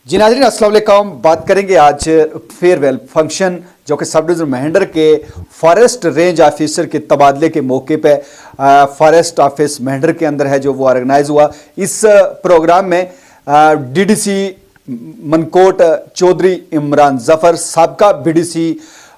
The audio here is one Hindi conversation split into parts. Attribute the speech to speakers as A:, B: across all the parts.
A: जी नाज़रीन अस्सलाम वालेकुम। बात करेंगे आज फेयरवेल फंक्शन जो कि सब डिवीज़न मेहंडर के फॉरेस्ट रेंज ऑफिसर के तबादले के मौके पे फॉरेस्ट ऑफिस मेहंडर के अंदर है जो वो ऑर्गेनाइज हुआ। इस प्रोग्राम में डीडीसी मनकोट चौधरी इमरान जफर, साबका बीडीसी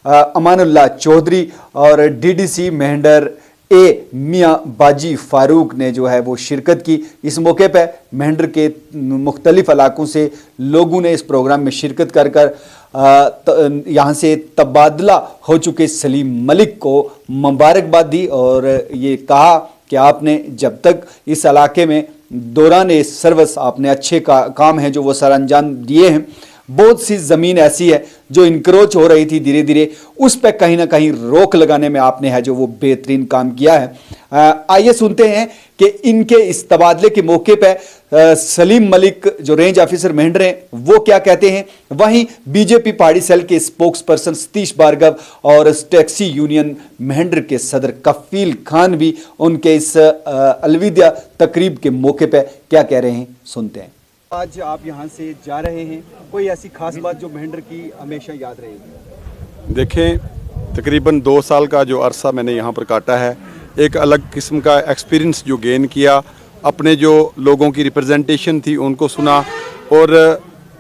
A: अमानुल्लाह चौधरी और डीडीसी मेहंडर ए मियाँ बाजी फारूक ने जो है वो शिरकत की। इस मौके पर मेहंडर के मुख्तलिफ इलाकों से लोगों ने इस प्रोग्राम में शिरकत कर यहाँ से तबादला हो चुके सलीम मलिक को मुबारकबाद दी और ये कहा कि आपने जब तक इस इलाके में दौरान सर्विस आपने अच्छे काम हैं जो वो सर अंजाम दिए हैं। बहुत सी ज़मीन ऐसी है जो इंक्रोच हो रही थी धीरे धीरे, उस पर कहीं ना कहीं रोक लगाने में आपने है जो वो बेहतरीन काम किया है। आइए सुनते हैं कि इनके इस तबादले के मौके पर सलीम मलिक जो रेंज ऑफिसर मेहंडर हैं वो क्या कहते हैं। वहीं बीजेपी पहाड़ी सेल के स्पोक्स पर्सन सतीश भार्गव और टैक्सी यूनियन मेहंडर के सदर कफील खान भी उनके इस अलविदा तकरीब के मौके पर क्या कह रहे हैं, सुनते हैं। आज आप यहाँ से जा रहे हैं, कोई ऐसी खास बात जो मेहंडर की हमेशा याद रहेगी?
B: देखें, तकरीबन 2 साल का जो अरसा मैंने यहाँ पर काटा है, एक अलग किस्म का एक्सपीरियंस जो गेन किया, अपने जो लोगों की रिप्रेजेंटेशन थी उनको सुना और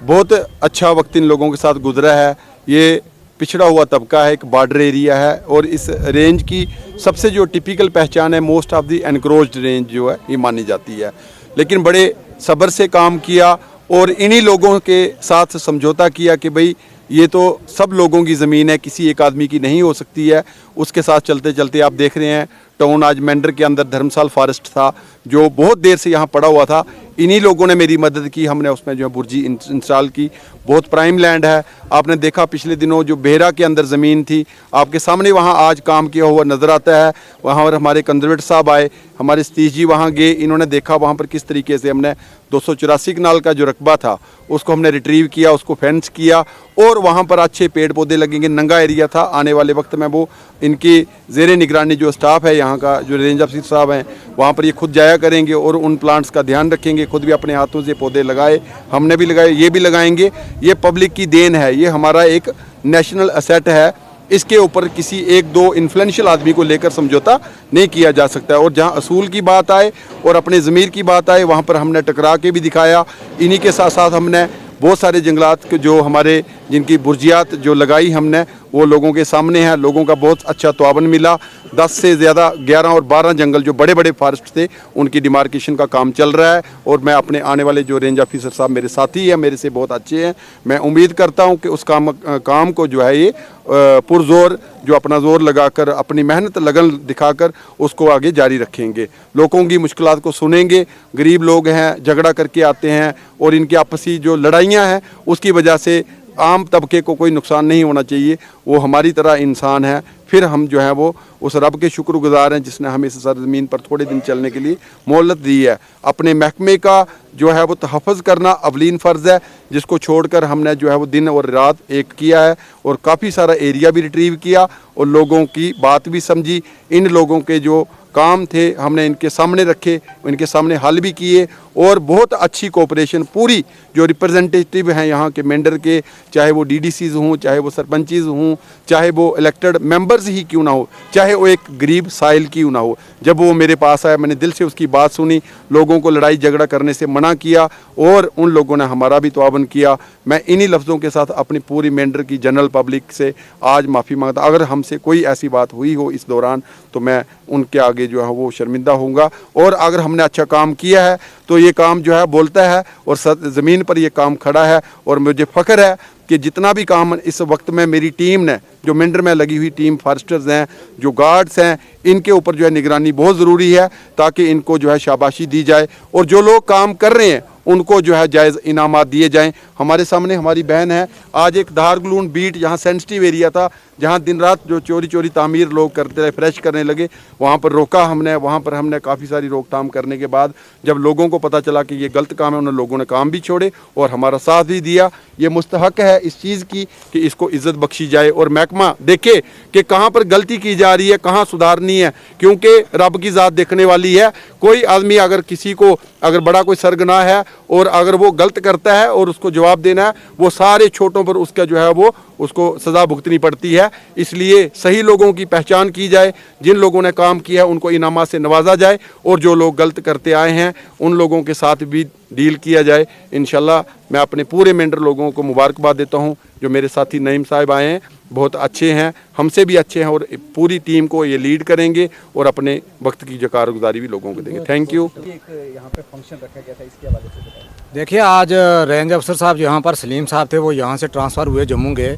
B: बहुत अच्छा वक्त इन लोगों के साथ गुजरा है। ये पिछड़ा हुआ तबका है, एक बॉर्डर एरिया है और इस रेंज की सबसे जो टिपिकल पहचान है most of the encroached range जो है ये मानी जाती है। लेकिन बड़े सब्र से काम किया और इन्हीं लोगों के साथ समझौता किया कि भाई ये तो सब लोगों की ज़मीन है, किसी एक आदमी की नहीं हो सकती है। उसके साथ चलते चलते आप देख रहे हैं टाउन आज मेहंडर के अंदर धर्मसाल फॉरेस्ट था जो बहुत देर से यहाँ पड़ा हुआ था, इन्हीं लोगों ने मेरी मदद की। हमने उसमें जो है बुर्जी इंस्टॉल की, बहुत प्राइम लैंड है। आपने देखा पिछले दिनों जो बेहरा के अंदर ज़मीन थी आपके सामने वहाँ आज काम किया हुआ नज़र आता है। वहाँ पर हमारे कंजर्वेटर साहब आए, हमारे सतीश जी वहाँ गए, इन्होंने देखा वहाँ पर किस तरीके से हमने 284 कनाल का जो रकबा था उसको हमने रिट्रीव किया, उसको फेंस किया और वहाँ पर अच्छे पेड़ पौधे लगेंगे। नंगा एरिया था, आने वाले वक्त में वो इनकी ज़ेरे निगरानी जो स्टाफ है यहाँ का जो रेंज ऑफिसर साहब हैं वहाँ पर ये खुद जाया करेंगे और उन प्लांट्स का ध्यान रखेंगे। खुद भी अपने हाथों से पौधे लगाए, हमने भी लगाए, ये भी लगाएंगे। ये पब्लिक की देन है, ये हमारा एक नेशनल असेट है। इसके ऊपर किसी एक दो इन्फ्लुएंशियल आदमी को लेकर समझौता नहीं किया जा सकता है। और जहाँ असूल की बात आए और अपने ज़मीर की बात आए वहाँ पर हमने टकरा के भी दिखाया। इन्हीं के साथ साथ हमने बहुत सारे जंगलात के जो हमारे जिनकी बुर्जियात जो लगाई हमने वो लोगों के सामने है। लोगों का बहुत अच्छा तावन मिला। 10 से ज़्यादा 11 और 12 जंगल जो बड़े बड़े फॉरेस्ट थे उनकी डिमार्केशन का काम चल रहा है और मैं अपने आने वाले जो रेंज ऑफिसर साहब मेरे साथी हैं, मेरे से बहुत अच्छे हैं, मैं उम्मीद करता हूं कि उस काम को जो है ये पुरजोर जो अपना जोर लगाकर अपनी मेहनत लगन दिखाकर उसको आगे जारी रखेंगे। लोगों की मुश्किलात को सुनेंगे। गरीब लोग हैं, झगड़ा करके आते हैं और इनकी आपसी जो लड़ाइयाँ हैं उसकी वजह से आम तबके को कोई नुकसान नहीं होना चाहिए। वो हमारी तरह इंसान है, फिर हम जो है वो उस रब के शुक्रगुजार हैं जिसने हमें इस सरज़मीन पर थोड़े दिन चलने के लिए मोहलत दी है। अपने महकमे का जो है वो तहफ़्फ़ुज़ करना अवलीन फ़र्ज़ है, जिसको छोड़कर हमने जो है वो दिन और रात एक किया है और काफ़ी सारा एरिया भी रिट्रीव किया और लोगों की बात भी समझी। इन लोगों के जो काम थे हमने इनके सामने रखे, इनके सामने हल भी किए और बहुत अच्छी कोऑपरेशन पूरी जो रिप्रेजेंटेटिव हैं यहाँ के मेंढर के, चाहे वो डीडीसीज़ हों, चाहे वो सरपंचीज़ हों, चाहे वो इलेक्टेड मेंबर्स ही क्यों ना हो, चाहे वो एक गरीब साइल क्यों ना हो, जब वो मेरे पास आया मैंने दिल से उसकी बात सुनी, लोगों को लड़ाई झगड़ा करने से मना किया और उन लोगों ने हमारा भी तावन किया। मैं इन्हीं लफ्ज़ों के साथ अपनी पूरी मेंढर की जनरल पब्लिक से आज माफ़ी मांगता। अगर हमसे कोई ऐसी बात हुई हो इस दौरान तो मैं उनके आगे जो है वो शर्मिंदा होऊंगा और अगर हमने अच्छा काम किया है तो ये काम जो है बोलता है और ज़मीन पर ये काम खड़ा है। और मुझे फ़ख्र है कि जितना भी काम इस वक्त में मेरी टीम ने जो मेंढर में लगी हुई टीम फॉरेस्टर्स हैं, जो गार्ड्स हैं, इनके ऊपर जो है निगरानी बहुत ज़रूरी है ताकि इनको जो है शाबाशी दी जाए और जो लोग काम कर रहे हैं उनको जो है जायज़ इनामात दिए जाएं। हमारे सामने हमारी बहन है, आज एक धारगलून बीट जहाँ सेंसिटिव एरिया था, जहाँ दिन रात जो चोरी चोरी तामीर लोग करते रहे, फ्रेश करने लगे, वहाँ पर रोका हमने। वहाँ पर हमने काफ़ी सारी रोकथाम करने के बाद जब लोगों को पता चला कि ये गलत काम है, उन लोगों ने काम भी छोड़े और हमारा साथ भी दिया। ये मुस्तहक है इस चीज़ की कि इसको इज़्ज़त बख्शी जाए और महकमा देखे कि कहाँ पर गलती की जा रही है, कहाँ सुधारनी है, क्योंकि रब की ज़ात देखने वाली है। कोई आदमी अगर किसी को अगर बड़ा कोई सरगनाह है और अगर वो गलत करता है और उसको जवाब देना है, वो सारे छोटों पर उसका जो है वो उसको सज़ा भुगतनी पड़ती है। इसलिए सही लोगों की पहचान की जाए, जिन लोगों ने काम किया उनको इनामात से नवाजा जाए, और जो लोग गलत करते आए हैं उन लोगों के साथ भी डील किया जाए। इंशाल्लाह मैं अपने पूरे मेंढर लोगों को मुबारकबाद देता हूं। जो मेरे साथी नईम साहब आए हैं बहुत अच्छे हैं, हमसे भी अच्छे हैं, और पूरी टीम को ये लीड करेंगे और अपने वक्त की जो कारगुजारी भी लोगों को देंगे। Thank you.
A: यहाँ पे फंक्शन रखा गया था, इसके हवाले से बताइए।
C: देखिए, आज रेंज अफसर साहब यहाँ पर सलीम साहब थे, वो यहाँ से ट्रांसफ़र हुए जम्मू गए,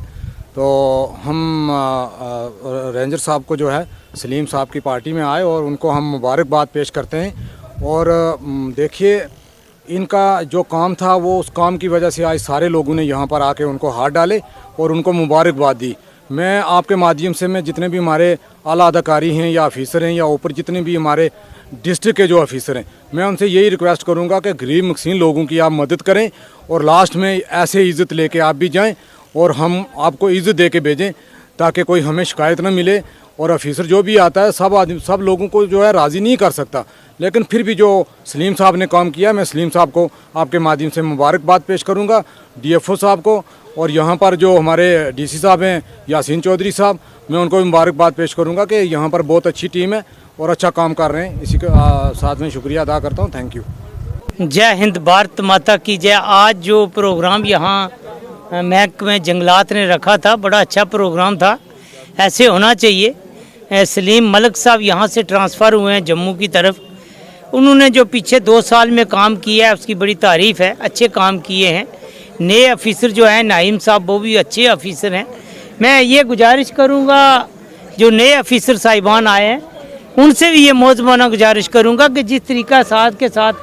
C: तो हम रेंजर साहब को जो है सलीम साहब की पार्टी में आए और उनको हम मुबारकबाद पेश करते हैं। और देखिए, इनका जो काम था वो उस काम की वजह से आज सारे लोगों ने यहाँ पर आके उनको हाथ डाले और उनको मुबारकबाद दी। मैं आपके माध्यम से मैं जितने भी हमारे आला अधिकारी हैं या ऑफिसर हैं या ऊपर जितने भी हमारे डिस्ट्रिक्ट के जो ऑफिसर हैं, मैं उनसे यही रिक्वेस्ट करूंगा कि गरीब मस्कीन लोगों की आप मदद करें और लास्ट में ऐसे इज़्ज़त लेके आप भी जाएं और हम आपको इज़्ज़त दे के भेजें, ताकि कोई हमें शिकायत ना मिले। और ऑफिसर जो भी आता है सब लोगों को जो है राज़ी नहीं कर सकता, लेकिन फिर भी जो सलीम साहब ने काम किया, मैं सलीम साहब को आपके माध्यम से मुबारकबाद पेश करूंगा, DFO साहब को, और यहाँ पर जो हमारे DC साहब हैं यासीन चौधरी साहब, मैं उनको भी मुबारकबाद पेश करूंगा कि यहाँ पर बहुत अच्छी टीम है और अच्छा काम कर रहे हैं। इसी के साथ में शुक्रिया अदा करता हूँ। Thank you.
D: जय हिंद, भारत माता की जय। आज जो प्रोग्राम यहाँ महकमे जंगलात ने रखा था, बड़ा अच्छा प्रोग्राम था, ऐसे होना चाहिए। सलीम मलिक साहब यहाँ से ट्रांसफ़र हुए हैं जम्मू की तरफ। उन्होंने जो पीछे 2 साल में काम किया है उसकी बड़ी तारीफ़ है, अच्छे काम किए हैं। नए ऑफिसर जो हैं नाइम साहब, वो भी अच्छे ऑफिसर हैं। मैं ये गुजारिश करूँगा जो नए ऑफिसर साहिबान आए हैं उनसे भी ये मौजूदा गुजारिश करूँगा कि जिस तरीका साथ के साथ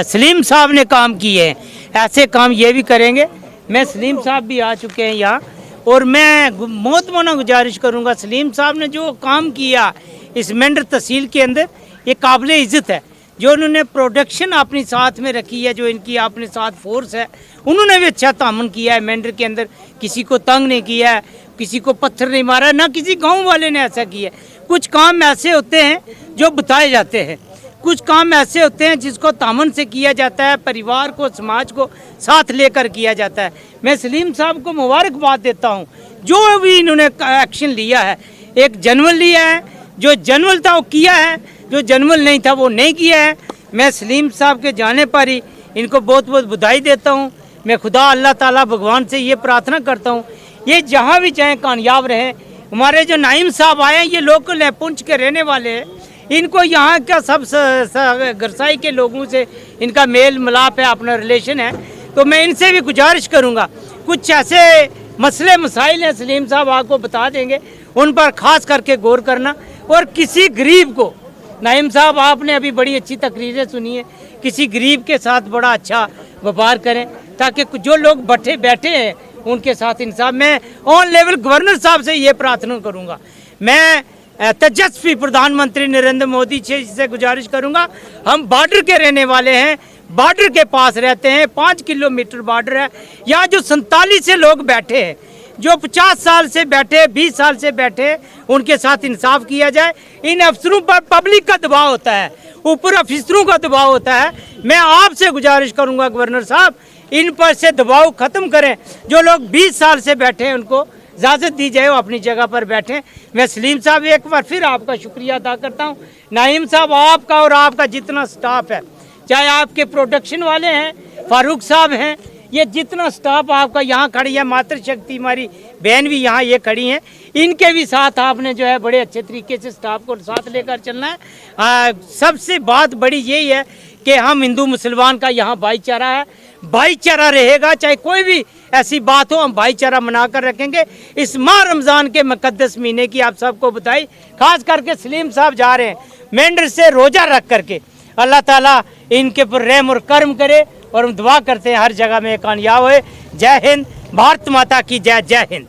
D: सलीम साहब ने काम किए हैं, ऐसे काम ये भी करेंगे। मैं सलीम साहब भी आ चुके हैं यहाँ, और मैं मौजूदा गुजारिश करूँगा, सलीम साहब ने जो काम किया इस मेंढर तहसील के अंदर, ये काबिल इज़्ज़त है। जो उन्होंने प्रोडक्शन अपनी साथ में रखी है, जो इनकी अपने साथ फोर्स है, उन्होंने भी अच्छा तामन किया है मेंढर के अंदर। किसी को तंग नहीं किया है, किसी को पत्थर नहीं मारा, ना किसी गांव वाले ने ऐसा किया। कुछ काम ऐसे होते हैं जो बताए जाते हैं, कुछ काम ऐसे होते हैं जिसको तामन से किया जाता है, परिवार को समाज को साथ लेकर किया जाता है। मैं सलीम साहब को मुबारकबाद देता हूँ, जो भी इन्होंने एक्शन लिया है। एक जनवल लिया है, जो जनवल था वो किया है, जो जनवल नहीं था वो नहीं किया है। मैं सलीम साहब के जाने पर ही इनको बहुत बहुत बधाई देता हूँ। मैं खुदा अल्लाह ताला भगवान से ये प्रार्थना करता हूँ ये जहाँ भी जाएँ कामयाब रहें। हमारे जो नाइम साहब आए हैं ये लोकल है, पुंछ के रहने वाले हैं। इनको यहाँ का सब गरसाई के लोगों से इनका मेल मिलाप है, अपना रिलेशन है। तो मैं इनसे भी गुजारिश करूँगा, कुछ ऐसे मसले मसाइल हैं सलीम साहब आपको बता देंगे, उन पर ख़ास करके गौर करना। और किसी गरीब को, नाइम साहब आपने अभी बड़ी अच्छी तकरीरें सुनी है, किसी गरीब के साथ बड़ा अच्छा व्यापार करें, ताकि जो लोग बैठे हैं उनके साथ इंसाफ। मैं ऑन लेवल गवर्नर साहब से ये प्रार्थना करूँगा। मैं तेजस्वी प्रधानमंत्री नरेंद्र मोदी जी से गुजारिश करूँगा, हम बॉर्डर के रहने वाले हैं, बॉर्डर के पास रहते हैं, 5 किलोमीटर बॉर्डर है। यहाँ जो 47 से लोग बैठे हैं, जो 50 साल से बैठे, 20 साल से बैठे, उनके साथ इंसाफ किया जाए। इन अफसरों पर पब्लिक का दबाव होता है, ऊपर अफसरों का दबाव होता है। मैं आपसे गुजारिश करूंगा गवर्नर साहब, इन पर से दबाव ख़त्म करें। जो लोग 20 साल से बैठे हैं उनको इजाज़त दी जाए, वो अपनी जगह पर बैठें। मैं सलीम साहब एक बार फिर आपका शुक्रिया अदा करता हूँ। नाइम साहब, आपका और आपका जितना स्टाफ है, चाहे आपके प्रोडक्शन वाले हैं, फारूक साहब हैं, ये जितना स्टाफ आपका यहाँ खड़ी है, मातृशक्ति हमारी बहन भी यहाँ ये खड़ी हैं, इनके भी साथ आपने जो है बड़े अच्छे तरीके से स्टाफ को साथ लेकर चलना है। सबसे बात बड़ी यही है कि हम हिंदू मुसलमान का यहाँ भाईचारा है, भाईचारा रहेगा। चाहे कोई भी ऐसी बात हो, हम भाईचारा मनाकर रखेंगे। इस माह रमज़ान के मुकद्दस महीने की आप सबको बधाई। खास करके सलीम साहब जा रहे हैं मेंढर से रोज़ा रख करके, अल्लाह ताला इनके पर रहम और करम करे, और हम दुआ करते हैं हर जगह में कामयाब होए। जय हिंद, भारत माता की जय। जय हिंद।